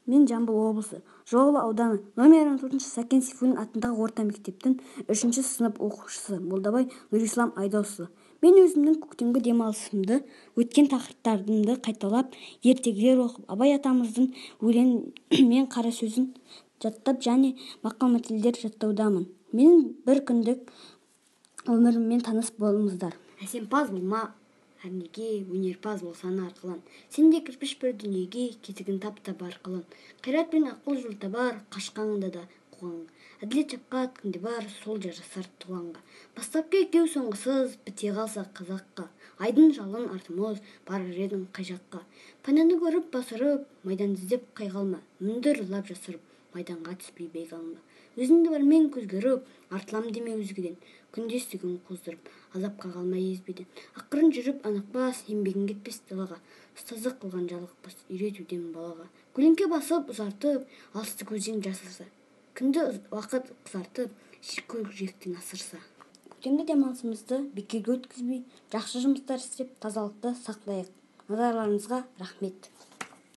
Мен Жамбыл облысы Жуалы ауданы номер 14 Сәкен Сейфуллин атындағы орта мектептің 3 сынып оқушысы Молдабай Нұрислам Айдосұлы. Мен өзімнің көктемгі демалысымды өткен тақырыптарды қайталап, ертегілер оқып, Абай атамыздың өлең мен қара сөзін жаттап және мақал-мәтелдер жаттаудамын. Менің бір күндік өміріммен таныс болыңыздар. Әсемпаз болма, әрнеге өнерпаз болсаны арқылан. Сенде кірпіш бір дүниеге кетігін тап-таба арқылан. Қайрат пен ақыл жол табар, қашқаңда да қуғанға. Әділет шапқат кімде бар, сол жарасар туғанға. Бастапқы екеу соңғысыз, біте қалса қазаққа. Айдың жалын артымыз, барар едің қай жаққа. Пананы көріп басырып, майдан іздеп қай қалма. Мінді ұрлап жасырып, майданға түспей бейғалма. Өзіңді бармен көзгеріп, артылам деме өзгеден. Күндестігін қоздырып, азапқа қалмай езбеден. Ақырын жүріп анықпас, еңбегін кетпес далаға. Ұстаздық қылған жалықпас, үйретуден балаға. Көлеңке басып ұзартып, алысты көзден жасырса. Күнді уақыт қызартып, көкжиектен асырса. Көктемгі демалысымызды бекерге өткізбей, жақсы жұмыстар істеп, тазалықты сақтайық. Назарларыңызға рахмет.